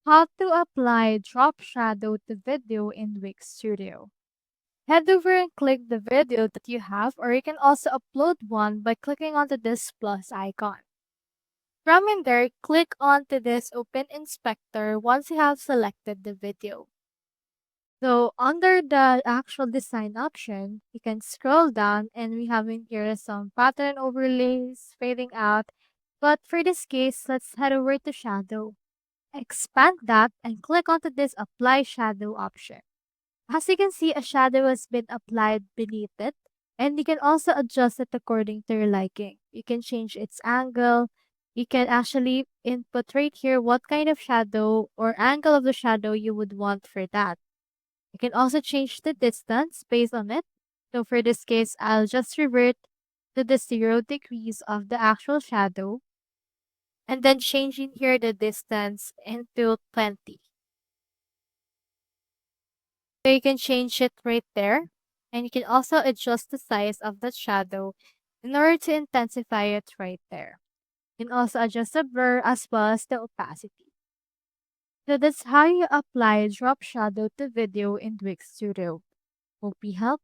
How to apply drop shadow to video in Wix Studio. Head over and click the video that you have, or you can also upload one by clicking onto this plus icon. From in there, click onto this Open Inspector once you have selected the video. So under the actual design option, you can scroll down and we have in here some pattern overlays, fading out. But for this case, let's head over to shadow. Expand that and click onto this apply shadow option. As you can see, a shadow has been applied beneath it, and you can also adjust it according to your liking. You can change its angle. You can actually input right here what kind of shadow or angle of the shadow you would want for that. You can also change the distance based on it. So for this case, I'll just revert to the 0 degrees of the actual shadow and then changing here the distance into 20. So you can change it right there. And you can also adjust the size of the shadow in order to intensify it right there. You can also adjust the blur as well as the opacity. So that's how you apply drop shadow to video in Wix Studio. Hope we helped.